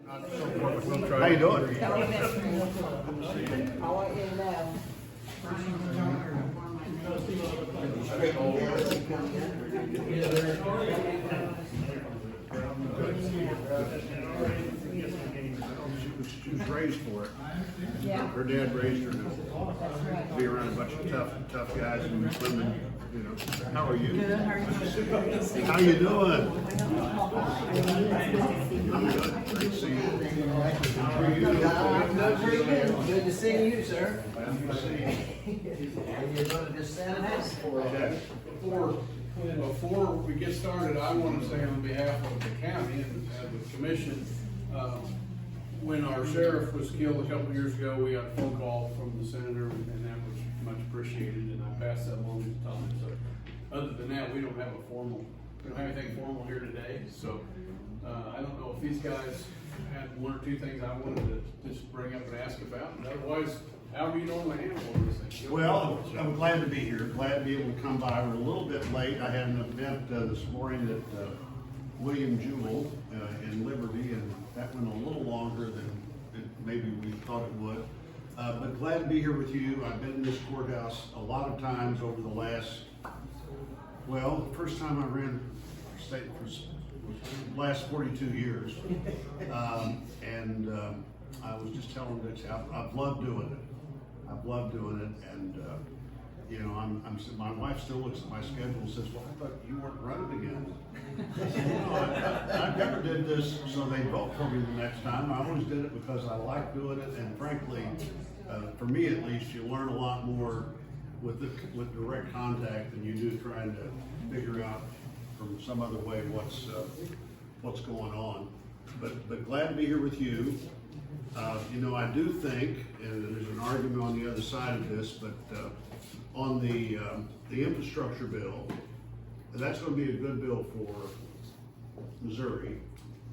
How you doing? I want you to know. She was raised for it. Yeah. Her dad raised her to That's right. be around a bunch of tough guys and women. You know, how are you? Good, how are you? How you doing? I'm good. Great to see you. How are you? Pretty good. Good to see you, sir. Glad to see you. You're gonna just stand this? Before we get started, I want to say on behalf of the county and the commission, when our sheriff was killed a couple years ago, we got a phone call from the senator, and that was much appreciated, and I passed that along to Tom. So, other than that, we don't have anything formal here today. So, I don't know if these guys had one or two things I wanted to just bring up and ask about, and otherwise, how do you normally handle this thing? Well, I'm glad to be here. Glad to be able to come by. We're a little bit late. I had an event this morning at William Jewell in Liberty, and that went a little longer than maybe we thought it would. But glad to be here with you. I've been in this courthouse a lot of times over the last, well, the first time I ran for state was the last 42 years. I was just telling Dixie, I've loved doing it. I've loved doing it, and you know, my wife still looks at my schedule and says, "Well, I thought you weren't running again." I said, "No, I never did this so they vote for me the next time. I always did it because I like doing it, and frankly, for me at least, you learn a lot more with direct contact than you do trying to figure out from some other way what's going on. But glad to be here with you. You know, I do think, and there's an argument on the other side of this, but on the infrastructure bill, that's going to be a good bill for Missouri.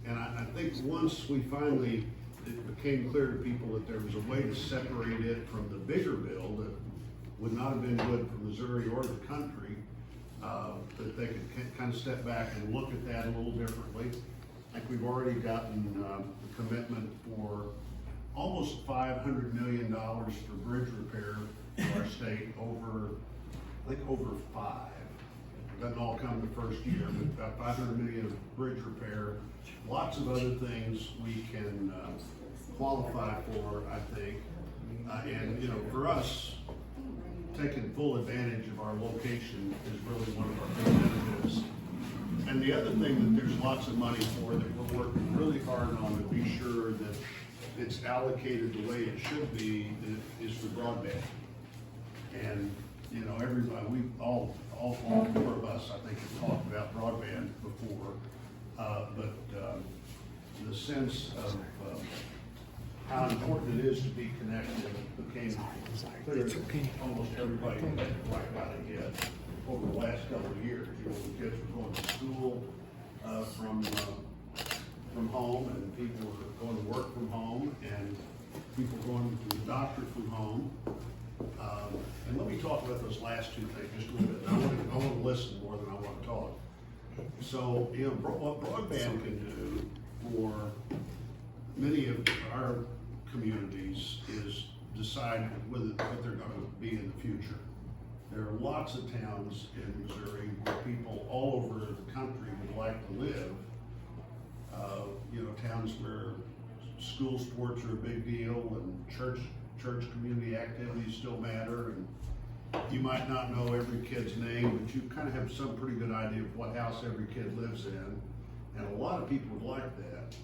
And I think once it became clear to people that there was a way to separate it from the bigger bill that would not have been good for Missouri or the country, that they could kind of step back and look at that a little differently. I think we've already gotten a commitment for almost $500 million for bridge repair in our state over 5. It doesn't all come the first year, but about $500 million of bridge repair. Lots of other things we can qualify for, I think. And you know, for us, taking full advantage of our location is really one of our big benefits. And the other thing that there's lots of money for that we're working really hard on to be sure that it's allocated the way it should be is for broadband. And you know, everybody, all 4 of us, I think, have talked about broadband before, but the sense of how important it is to be connected became clear to almost everybody who had to write about it yet over the last couple of years. You know, the kids were going to school from home, and people were going to work from home, and people going to the doctor from home. And let me talk about those last two things just a little bit. I want to listen more than I want to talk. So, you know, what broadband can do for many of our communities is decide what they're going to be in the future. There are lots of towns in Missouri where people all over the country would like to live. You know, towns where school sports are a big deal and church community activities still matter. And you might not know every kid's name, but you kind of have some pretty good idea of what house every kid lives in. And a lot of people would like that.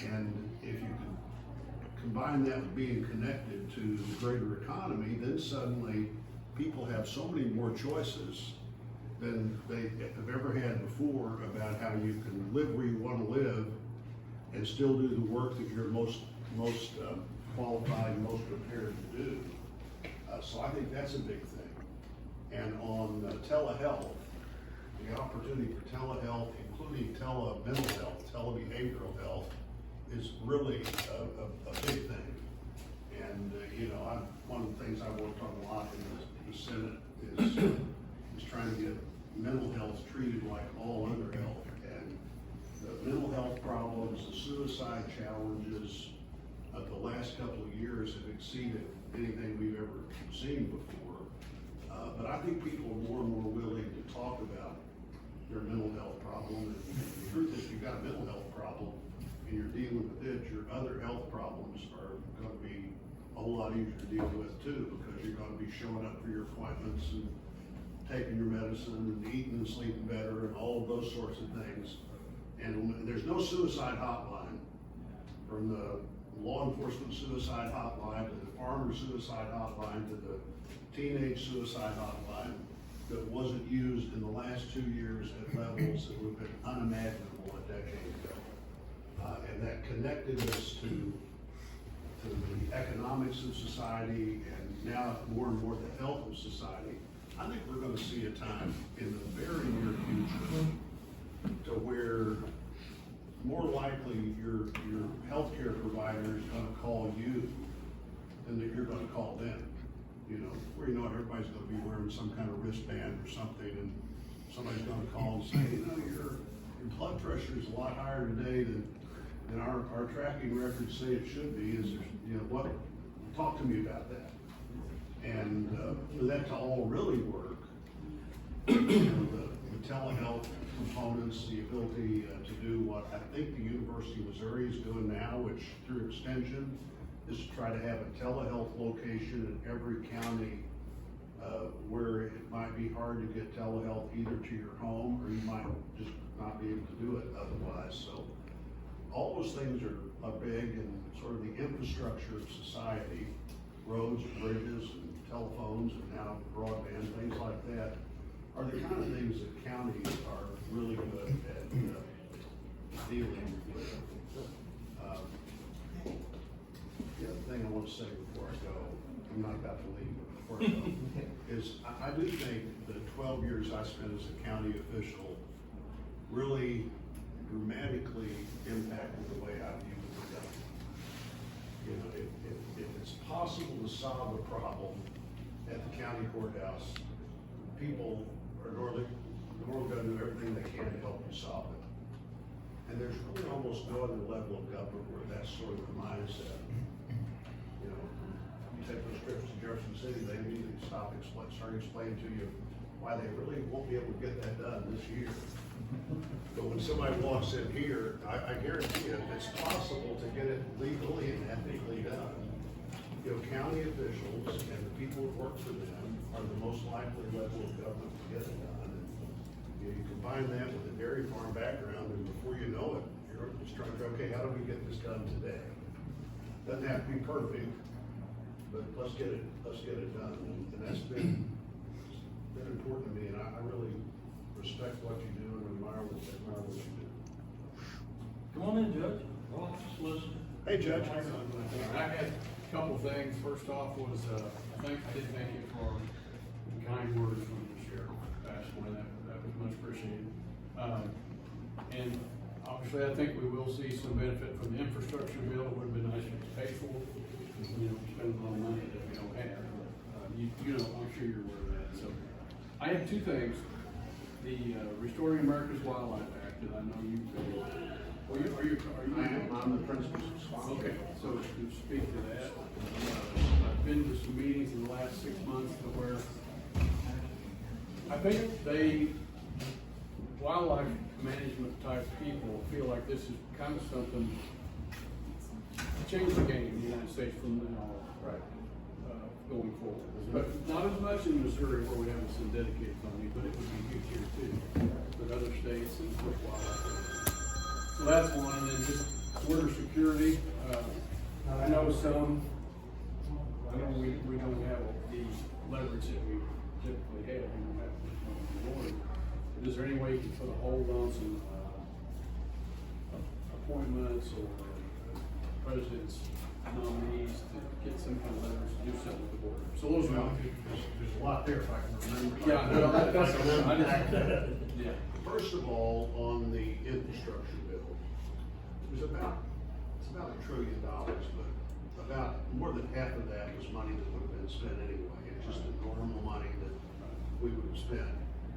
And if you can combine that with being connected to the greater economy, then suddenly people have so many more choices than they have ever had before about how you can live where you want to live and still do the work that you're most qualified and most prepared to do. So I think that's a big thing. And on telehealth, the opportunity for telehealth, including mental health, telebehavioral health, is really a big thing. And you know, one of the things I worked on a lot in the Senate is trying to get mental health treated like all other health. And the mental health health problems, the suicide challenges of the last couple of years have exceeded anything we've ever seen before. But I think people are more and more willing to talk about their mental health problem. And the truth is, you've got a mental health problem and you're dealing with it, your other health problems are going to be a whole lot easier to deal with too, because you're going to be showing up for your appointments and taking your medicine and eating and sleeping better and all of those sorts of things. And there's no suicide hotline, from the law enforcement suicide hotline to the farmer suicide hotline to the teenage suicide hotline, that wasn't used in the last 2 years at levels that would have been unimaginable a decade ago. And that connected us to the economics of society, and now more and more the health of society. I think we're going to see a time in the very near future to where more likely your healthcare provider is going to call you than that you're going to call them. You know, where you know everybody's going to be wearing some kind of wristband or something, and somebody's going to call and say, you know, your blood pressure is a lot higher today than our tracking records say it should be. Is there, you know, what? Talk to me about that. And for that to all really work, you know, the telehealth components, the ability to do what I think the University of Missouri is doing now, which through extension is to try to have a telehealth location in every county where it might be hard to get telehealth either to your home, or you might just not be able to do it otherwise. So all those things are big, and sort of the infrastructure of society, roads, bridges, and telephones, and now broadband, things like that, are the kind of things that counties are really good at dealing with. The other thing I want to say before I go, I'm not about to leave, but before I go, is I do think the 12 years I spent as a county official really dramatically impacted the way I view the government. You know, if it's possible to solve a problem at the county courthouse, people are normally going to do everything they can to help you solve it. And there's really almost no other level of government where that's sort of the mindset. You know, you take those trips to Jefferson City, they immediately start explaining to you why they really won't be able to get that done this year. But when somebody walks in here, I guarantee you, it's possible to get it legally and ethically done. You know, county officials and the people who work for them are the most likely level of government to get it done. And, you know, you combine that with a dairy farm background, and before you know it, you're just trying to, okay, how do we get this done today? Doesn't have to be perfect, but let's get it done. And that's been important to me, and I really respect what you do and admire what you do. Come on in, Judge. Well, just listen. Hey, Judge. I had a couple things. First off was, I did thank you for the kind words from the sheriff last morning. That was much appreciated. And obviously, I think we will see some benefit from the infrastructure bill. It would have been nice if it was paid for. You know, spend a lot of money that we don't have. You know, I'm sure you're aware of that. So I have two things. The Restoring America's Wildlife Act, and I know you. I'm the principal sponsor. Okay, so to speak to that, I've been to some meetings in the last 6 months to where I think wildlife management type people feel like this is kind of something to change the game in the United States from now on, going forward. But not as much in Missouri where we have some dedicated funding, but it would be huge here too, with other states and with wildlife. So that's one, and then just border security. I know we don't have the leverage that we typically have. We don't have the border. But is there any way you can put a hold on some appointments or president's nominees to get some kind of leverage to do something with the border? So those are my two. There's a lot there if I can remember. Yeah, no, that's yeah. First of all, on the infrastructure bill, it's about $1 trillion, but about more than half of that was money that would have been spent anyway. It's just the normal money that we would have spent.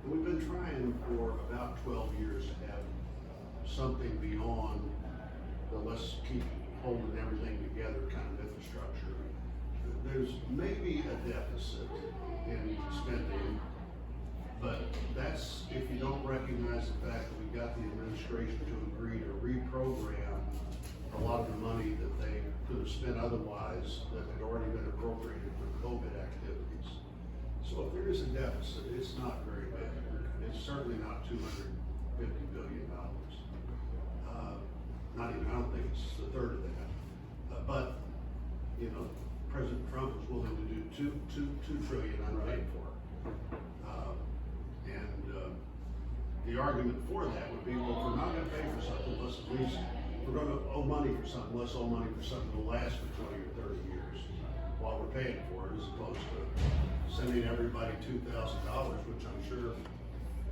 And we've been trying for about 12 years to have something beyond the let's keep holding everything together kind of infrastructure. There's maybe a deficit in spending, but that's if you don't recognize the fact that we got the administration to agree to reprogram a lot of the money that they could have spent otherwise that had already been appropriated for COVID activities. So if there is a deficit, it's not very big. It's certainly not $250 billion. Not even, I don't think it's a third of that. But, you know, President Trump was willing to do two trillion unpaid for. The argument for that would be, well, if we're not gonna pay for something, let's at least, if we're gonna owe money for something, let's owe money for something that'll last for 20 or 30 years while we're paying for it, as opposed to sending everybody $2,000, which I'm sure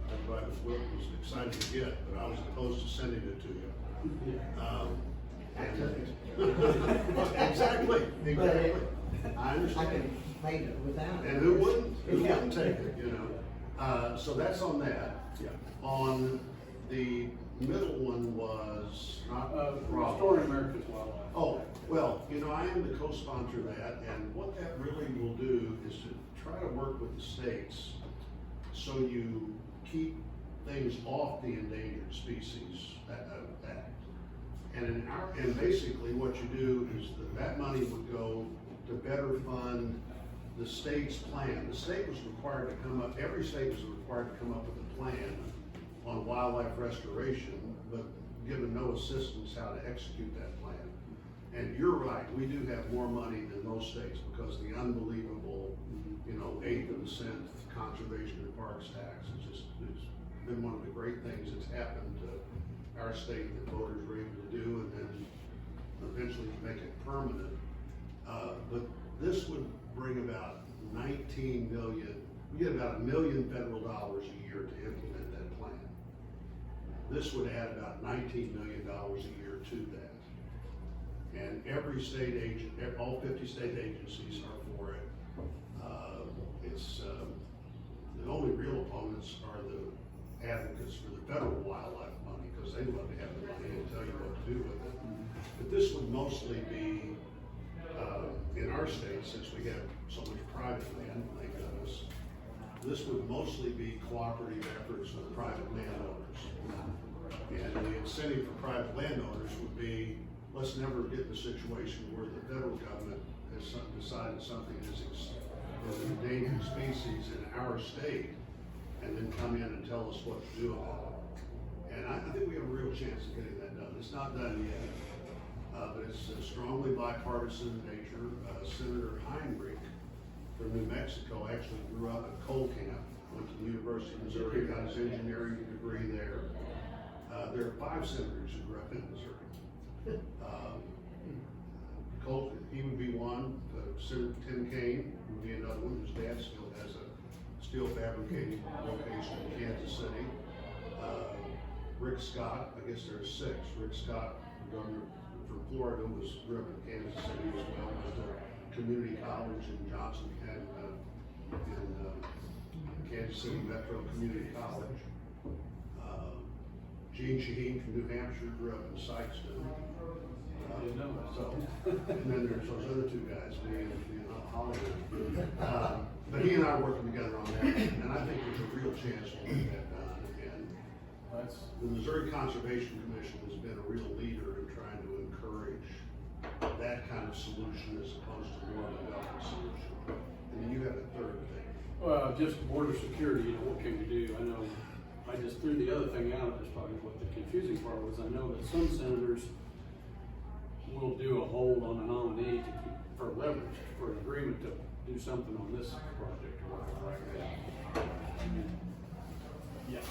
everybody was excited to get, but I was opposed to sending it to you. Exactly. I understand. I can pay it without it. And who wouldn't? Who wouldn't take it, you know? So that's on that. Yeah. On the middle one was not Rob. Restoring America's Wildlife. Oh, well, you know, I am the co-sponsor of that, and what that really will do is to try to work with the states so you keep things off the Endangered Species Act. And basically what you do is that money would go to better fund the state's plan. The state was required to come up, every state was required to come up with a plan on wildlife restoration, but given no assistance how to execute that plan. And you're right, we do have more money than most states because the unbelievable, you know, 1/8 of a cent conservation and parks tax it's been one of the great things that's happened to our state that voters were able to do, and then eventually make it permanent. But this would bring about 19 million, we get about $1 million federal dollars a year to implement that plan. This would add about $19 million a year to that. And every state agent, all 50 state agencies are for it. The only real opponents are the advocates for the federal wildlife money, because they love to have the money and tell you what to do with it. But this would mostly be, in our state, since we have so much private land, thank goodness, this would mostly be cooperative efforts with private landowners. And the incentive for private landowners would be, let's never get in a situation where the federal government has decided something is an endangered species in our state, and then come in and tell us what to do about it. And I think we have a real chance of getting that done. It's not done yet, but it's strongly bipartisan in nature. Senator Heinrich from New Mexico actually grew up at coal camp, went to the University of Missouri, got his engineering degree there. There are 5 senators who grew up in Missouri. He would be one. Senator Tim Kaine would be another one, whose dad still has a steel fabricating location in Kansas City. Rick Scott, I guess there's 6. Rick Scott, the governor from Florida, grew up in Kansas City as well, went to community college in Johnson and Kansas City Metro Community College. Gene Shaheen from New Hampshire grew up in Sykeston. And then there's those other 2 guys, me and Hollywood. But he and I are working together on that, and I think there's a real chance we'll get that done. And the Missouri Conservation Commission has been a real leader in trying to encourage that kind of solution as opposed to more of a government solution. And then you have a third thing. Well, just border security, you know, what can we do? I know, I just threw the other thing out, just talking what the confusing part was. I know that some senators will do a hold on a nominee to keep, for leverage, for an agreement to do something on this project or whatever, right? Yeah.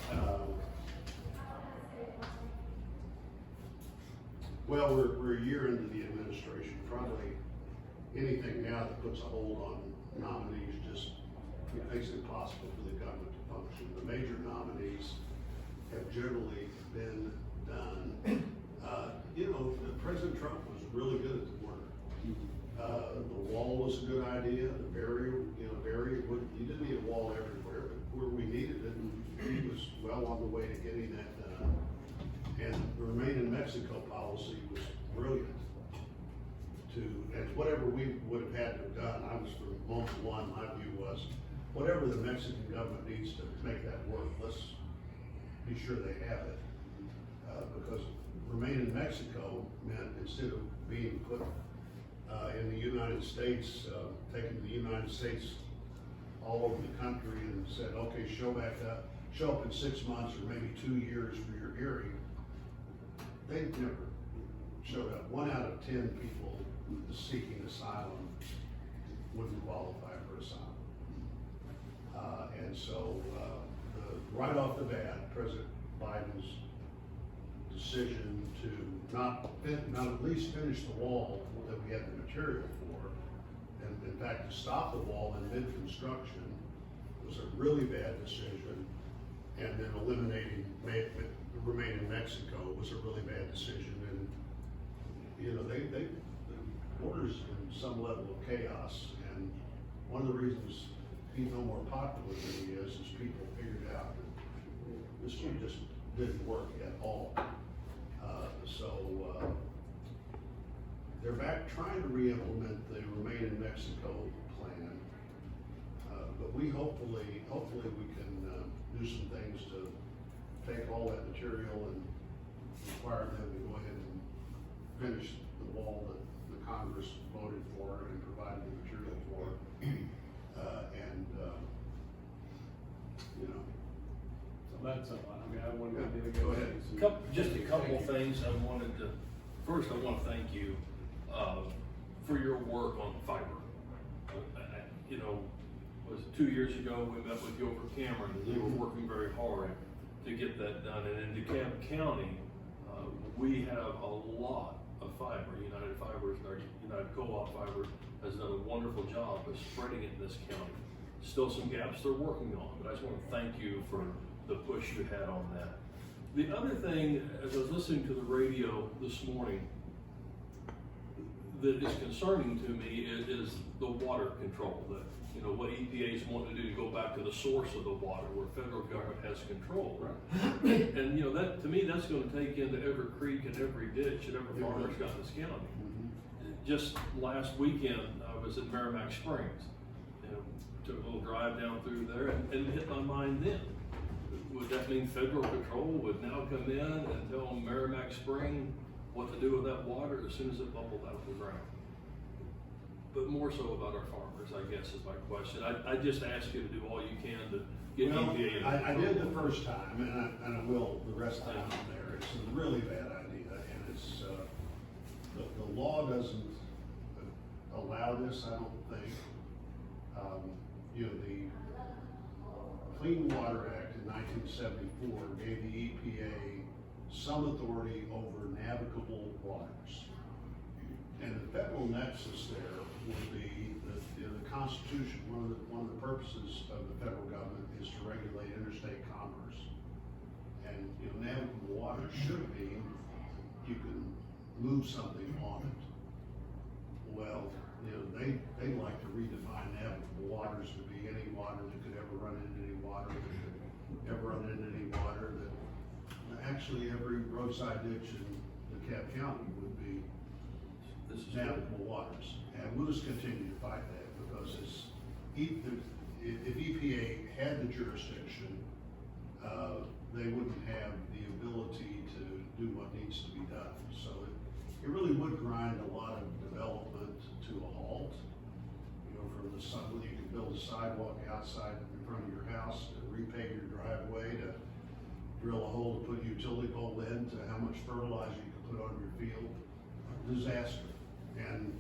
Well, we're a year into the administration. Probably anything now that puts a hold on nominees just makes it impossible for the government to function. The major nominees have generally been done. You know, President Trump was really good at the border. The wall was a good idea. The barrier, you didn't need a wall everywhere, but where we needed it, he was well on the way to getting that done. And the Remain in Mexico policy was brilliant. And whatever we would have had to have done, I was for moment one, my view was, whatever the Mexican government needs to make that work, let's be sure they have it. Because Remain in Mexico meant instead of being put in the United States, taking the United States all over the country and said, okay, show up in 6 months or maybe 2 years for your hearing. They never showed up. 1 out of 10 people seeking asylum wouldn't qualify for asylum. And so, right off the bat, President Biden's decision to not at least finish the wall that we had the material for, and in fact to stop the wall in mid-construction was a really bad decision, and then eliminating Remain in Mexico was a really bad decision. And you know, the border's in some level of chaos, and one of the reasons he's no more popular than he is people figured out that this just didn't work at all. They're back trying to re-implement the Remain in Mexico plan, but we hopefully we can do some things to take all that material and require them to go ahead and finish the wall that the Congress voted for and provided the material for, you know. So that's, I mean, I wanted to Go ahead. Just a couple of things I wanted to, first I want to thank you for your work on fiber. You know, was it 2 years ago, we met with you over Cameron, and they were working very hard to get that done. And in DeKalb County, we have a lot of fiber. United Fibers, our United Co-op Fiber, has done a wonderful job of spreading it in this county. Still some gaps they're working on, but I just want to thank you for the push you had on that. The other thing, as I was listening to the radio this morning, that is concerning to me is the water control. That, you know, what EPA is wanting to do to go back to the source of the water, where federal government has control. Right. And you know, that to me, that's going to take into every creek and every ditch that every farmer's got in this county. Just last weekend, I was at Merrimack Springs. You know, took a little drive down through there, and it hit my mind then. Would that mean federal control would now come in and tell Merrimack Spring what to do with that water as soon as it bubbled out of the ground? But more so about our farmers, I guess, is my question. I just ask you to do all you can to get EPA. I did the first time, and I will the rest of the time there. It's a really bad idea, and it's the law doesn't allow this, I don't think. You know, the Clean Water Act in 1974 gave the EPA some authority over navigable waters. And the federal nexus there would be the Constitution. One of the purposes of the federal government is to regulate interstate commerce. And you know, navigable water should be you can move something on it. Well, you know, they like to redefine navigable waters to be any water that could ever run into any water, that could ever run into any water, that actually every roadside ditch in DeKalb County would be navigable waters. And we'll just continue to fight that, because if EPA had the jurisdiction, they wouldn't have the ability to do what needs to be done. So it really would grind a lot of development to a halt. You know, from the sun, whether you can build a sidewalk outside in front of your house, to repave your driveway, to drill a hole to put a utility pole in, to how much fertilizer you can put on your field. Disaster. And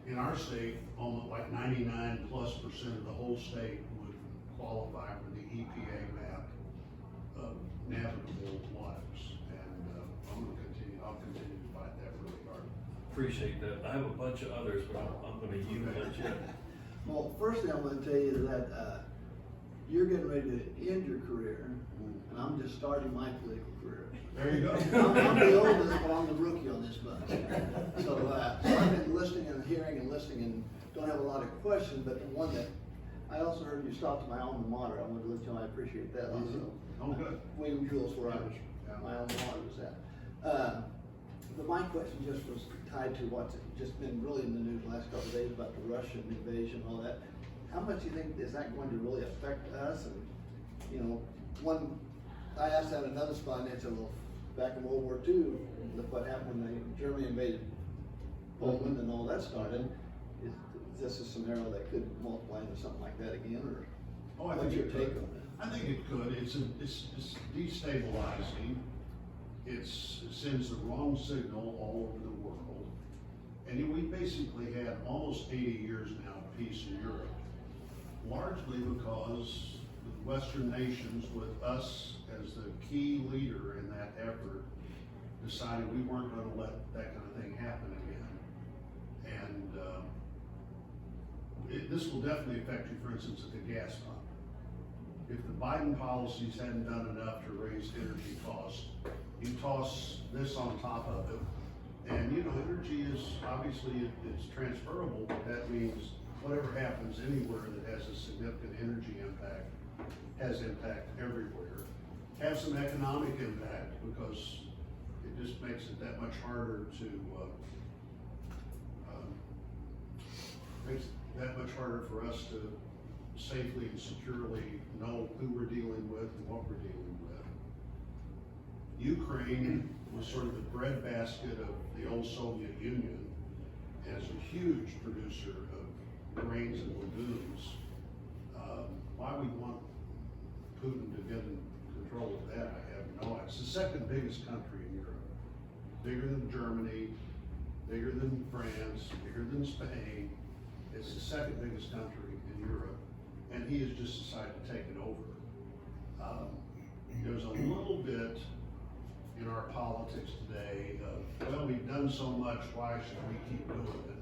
in our state, almost like 99+% of the whole state would qualify for the EPA map of navigable waters. And I'll continue to fight that really hard. Appreciate that. I have a bunch of others, but I'm going to yield that you. Well, first thing I want to tell you is that you're getting ready to end your career, and I'm just starting my political career. There you go. I'm the oldest, but I'm the rookie on this bunch. So I've been listening and hearing and listening, and don't have a lot of questions, but the one that I also heard you stopped to my alma mater. I wanted to let you know I appreciate that also. Oh, good. William Jules, where I was, Yeah. my alma mater was at. But my question just was tied to what's just been really in the news the last couple of days about the Russian invasion, all that. How much do you think is that going to really affect us? And, you know, I asked that in another spot, and they said, well, back in World War II, look what happened when Germany invaded Poland and all that started. Is this a scenario that could multiply into something like that again, or Oh, I what's think your it take could. on it? I think it could. It's destabilizing. It sends the wrong signal all over the world. And we basically had almost 80 years now of peace in Europe, largely because the Western nations, with us as the key leader in that effort, decided we weren't going to let that kind of thing happen again. And this will definitely affect you, for instance, at the gas pump. If the Biden policies hadn't done enough to raise energy costs, you toss this on top of it, and you know, energy is obviously it's transferable, but that means whatever happens anywhere that has a significant energy impact has impact everywhere. Have some economic impact because it just makes it that much harder to makes it that much harder for us to safely and securely know who we're dealing with and what we're dealing with. Ukraine was sort of the breadbasket of the old Soviet Union as a huge producer of grains and legumes. Why we want Putin to get in control of that, I have no idea. It's the second biggest country in Europe. Bigger than Germany, bigger than France, bigger than Spain. It's the second biggest country in Europe, and he has just decided to take it over. There's a little bit in our politics today of, well, we've done so much, why should we keep doing it?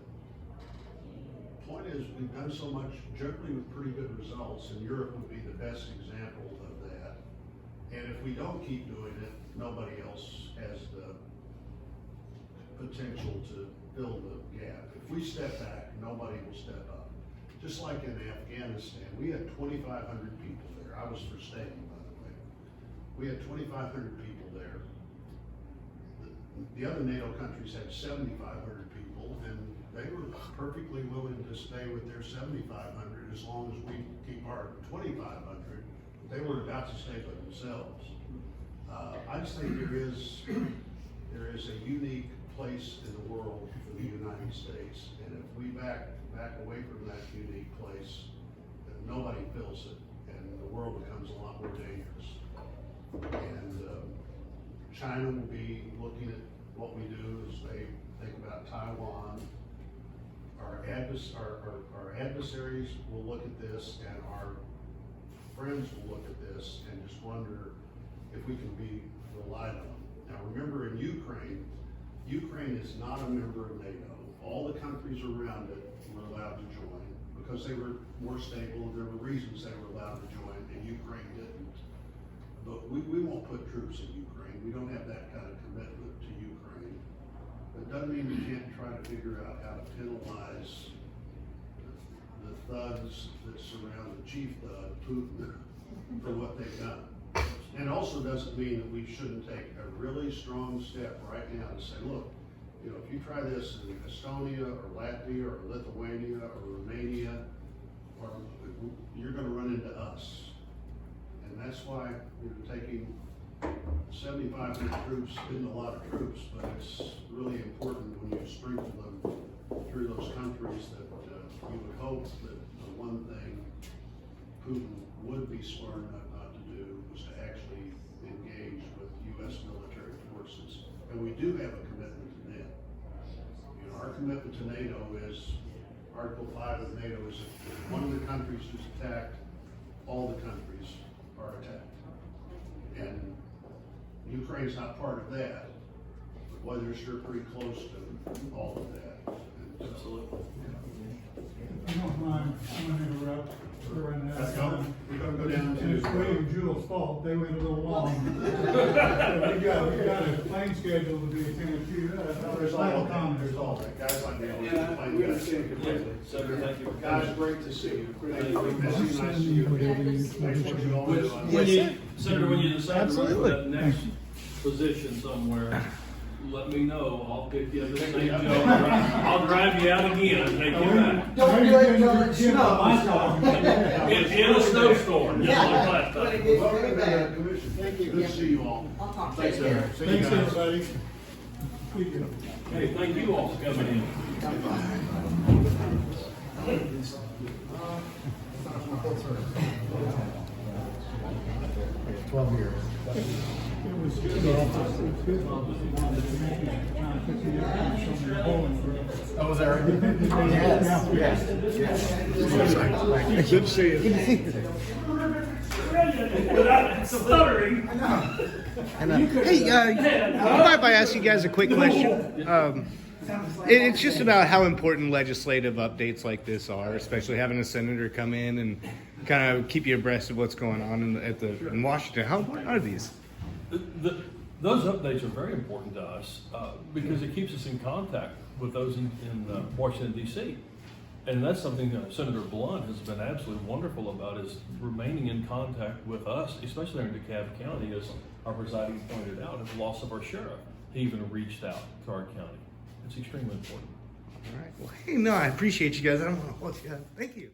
Point is, we've done so much, generally with pretty good results, and Europe would be the best example of that. And if we don't keep doing it, nobody else has the potential to fill the gap. If we step back, nobody will step up. Just like in Afghanistan, we had 2,500 people there. I was for staying, by the way. We had 2,500 people there. The other NATO countries had 7,500 people, and they were perfectly willing to stay with their 7,500 as long as we keep our 2,500. They were about to stay by themselves. I just think there is a unique place in the world for the United States, and if we back away from that unique place, then nobody fills it, and the world becomes a lot more dangerous. And China will be looking at what we do as they think about Taiwan. Our adversaries will look at this, and our friends will look at this and just wonder if we can be relied on. Now remember, in Ukraine is not a member of NATO. All the countries around it were allowed to join because they were more stable. There were reasons they were allowed to join, and Ukraine didn't. But we won't put troops in Ukraine. We don't have that kind of commitment to Ukraine. But it doesn't mean we can't try to figure out how to penalize the thugs that surround the chief thug, Putin, for what they've done. And it also doesn't mean that we shouldn't take a really strong step right now to say, look, you know, if you try this in Estonia or Latvia or Lithuania or Romania, or you're going to run into us. And that's why taking 7,500 troops isn't a lot of troops, but it's really important when you sprinkle them through those countries that you would hope that the one thing Putin would be smart enough not to do was to actually engage with U.S. military forces. And we do have a commitment to them. You know, our commitment to NATO is, Article 5 of NATO is if one of the countries is attacked, all the countries are attacked. And Ukraine's not part of that, but boy, they're sure pretty close to all of that. And, Absolutely. If you don't mind, I'm gonna interrupt. We're running out of time. We're gonna go down And it's to. William and Jules' fault, they went a little long. So we got a plane schedule to be attended to. There's all that. There's all that. Guys like me. Yeah, we understand completely. Senator, thank you. Guys, great to see you. Thank you. Nice to see you. Thanks for what you all do. When you, Senator, when you decide to run for Absolutely. that next position somewhere, let me know, I'll pick you up at St. Joe. I'll drive you out again and take you back. Don't do it until it In a snowstorm, just like last When it time. gets Welcome really to bad. the commission. Thank you. Good to see you all. I'll talk to Thanks, you. Eric. See you Thanks, guys. everybody. Thank you. Hey, thank you all for coming in. It was good. It was good. Oh, was that right? Good to see you. Without stuttering. Hey, you mind if I ask you guys a quick question? It's just about how important legislative updates like this are, especially having a senator come in and kind of keep you abreast of what's going on in Washington. How important are these? Those updates are very important to us because it keeps us in contact with those in Washington D.C. And that's something that Senator Blunt has been absolutely wonderful about, is remaining in contact with us, especially in DeKalb County, as our presiding pointed out, at the loss of our sheriff. He even reached out to our county. It's extremely important. All right. Well, hey, no, I appreciate you guys. I don't want to hold you up. Thank you.